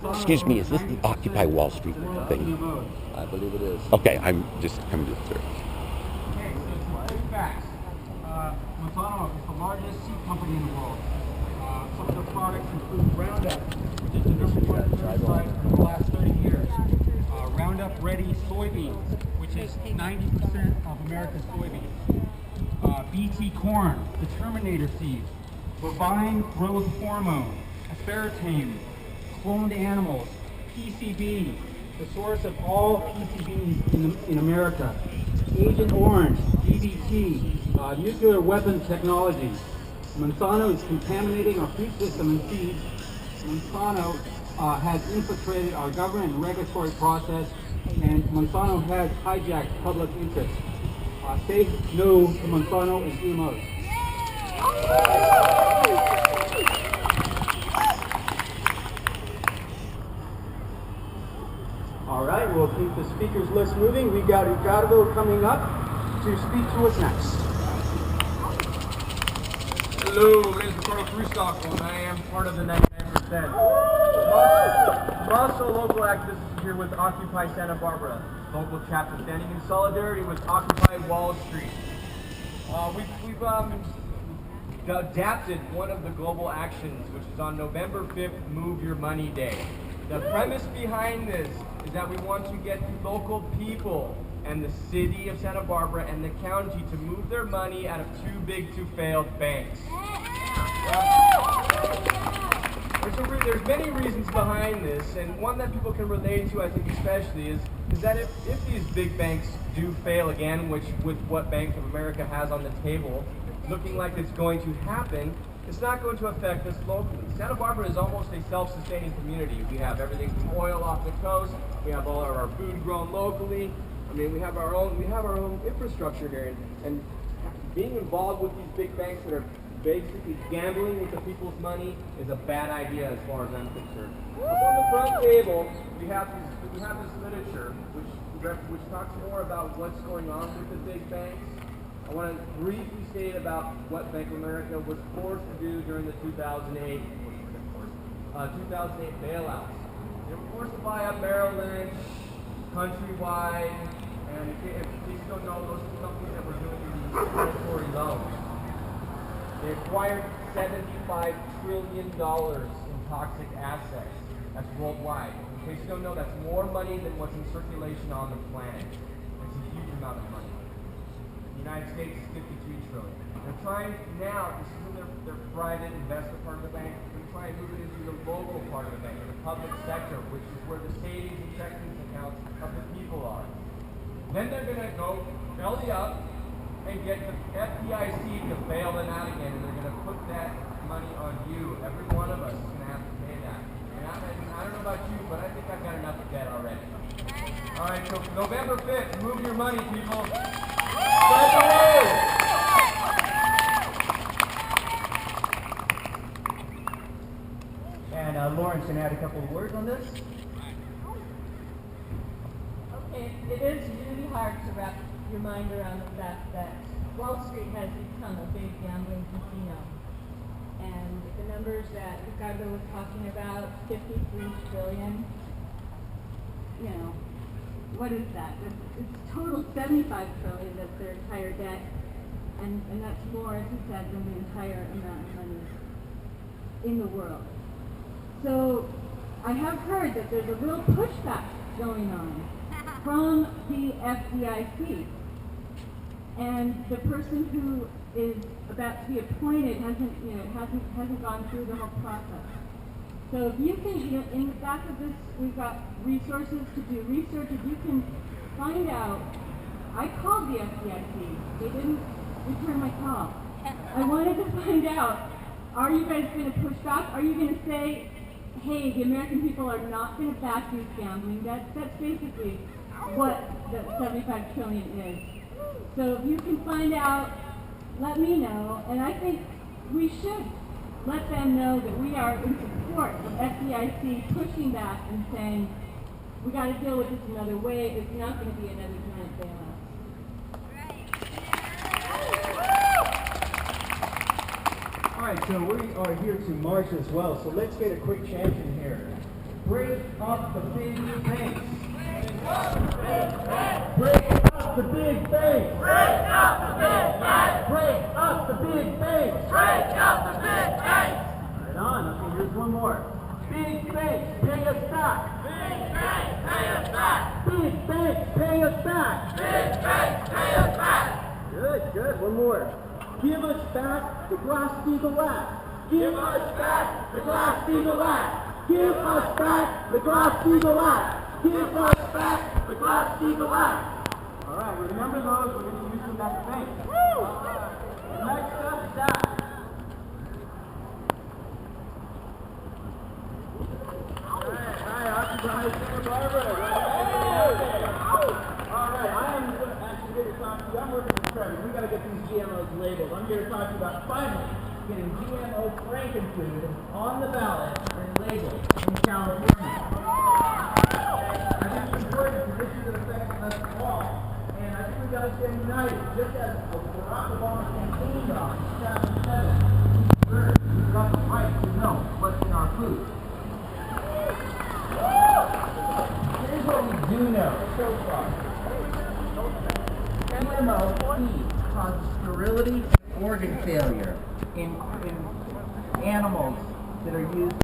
Excuse me, is this the Occupy Wall Street thing? I believe it is. Okay, I'm just coming to the third. Okay, so some quick facts. Monsanto is the largest seed company in the world. Some of their products include Roundup, which is the number one herbicide for the last 30 years. Roundup Ready soybeans, which is 90% of American soybeans. BT corn, the Terminator seeds, bovine growth hormone, aspartame, cloned animals, PCB, the source of all PCBs in America, Agent Orange, DDT, nuclear weapon technology. Monsanto is contaminating our food system and seeds. Monsanto has infiltrated our government and regulatory process, and Monsanto has hijacked public interest. Say no to Monsanto and GMOs. All right, we'll keep the speakers list moving. We've got Ricardo coming up to speak to us next. Hello, my name is Ricardo Freestock, and I am part of the 99%. I'm also a local activist here with Occupy Santa Barbara, local chapter standing in solidarity with Occupy Wall Street. We've adapted one of the global actions, which is on November 5th, Move Your Money Day. The premise behind this is that we want to get local people and the city of Santa Barbara and the county to move their money out of too big to fail banks. There's many reasons behind this, and one that people can relate to, I think especially, is that if these big banks do fail again, which with what Bank of America has on the table, looking like it's going to happen, it's not going to affect us locally. Santa Barbara is almost a self-sustaining community. We have everything from oil off the coast, we have all of our food grown locally. I mean, we have our own infrastructure here, and being involved with these big banks that are basically gambling with the people's money is a bad idea as far as I'm concerned. Up on the front table, we have this literature which talks more about what's going on with the big banks. I want to briefly state about what Bank of America was forced to do during the 2008 bailouts. They were forced to buy up Merrill Lynch, Countrywide, and if you don't know, those are companies that were doing these predatory loans. They acquired $75 trillion in toxic assets. That's worldwide. In case you don't know, that's more money than what's in circulation on the planet. It's a huge amount of money. The United States is $53 trillion. They're trying now, this isn't their private investment part of the bank, they're trying to move it into the local part of the bank, the public sector, which is where the savings and checking accounts of the people are. Then they're going to go belly up and get the FDIC to bail them out again, and they're going to put that money on you. Every one of us is going to have to pay that. And I don't know about you, but I think I've got enough of debt already. All right, so November 5th, move your money, people. Spread the word. And Lauren's going to add a couple of words on this. Okay, it is really hard to wrap your mind around the fact that Wall Street has become a big gambling casino. And the numbers that Ricardo was talking about, 53 trillion, you know, what is that? It's total 75 trillion, that's their entire debt. And that's more, as he said, than the entire amount of money in the world. So I have heard that there's a real pushback going on from the FDIC. And the person who is about to be appointed hasn't gone through the whole process. So if you can, in the back of this, we've got resources to do research. If you can find out, I called the FDIC. They didn't return my call. I wanted to find out, are you guys going to push back? Are you going to say, hey, the American people are not going to back these gambling debts? That's basically what that 75 trillion is. So if you can find out, let me know, and I think we should let them know that we are in support of FDIC pushing back and saying, we got to deal with this another way. It's not going to be another giant bailout. All right, so we are here to march as well, so let's get a quick chant in here. Bring up the big banks. Break up the big banks. Break up the big banks. Break up the big banks. Break up the big banks. Right on. Okay, here's one more. Big banks, pay us back. Big banks, pay us back. Big banks, pay us back. Big banks, pay us back. Good, good. One more. Give us back the Glass-Steagall Act. Give us back the Glass-Steagall Act. Give us back the Glass-Steagall Act. Give us back the Glass-Steagall Act. All right, remember those. We're going to use them at the bank. Next up is that. Hi, Occupy Santa Barbara. All right, I am actually here to talk to you. I'm working with Trevor. We got to get these GMOs labeled. I'm here to talk to you about finally getting GMO frankenfood on the ballot and labeled in California. I think it's important because this is an effect on us all. And I think we got to stay united, just as Barack Obama campaigned on in 2007. We've got the right to know what's in our food. Here's what we do know so far. GMO feed causes sterility and organ failure in animals that are used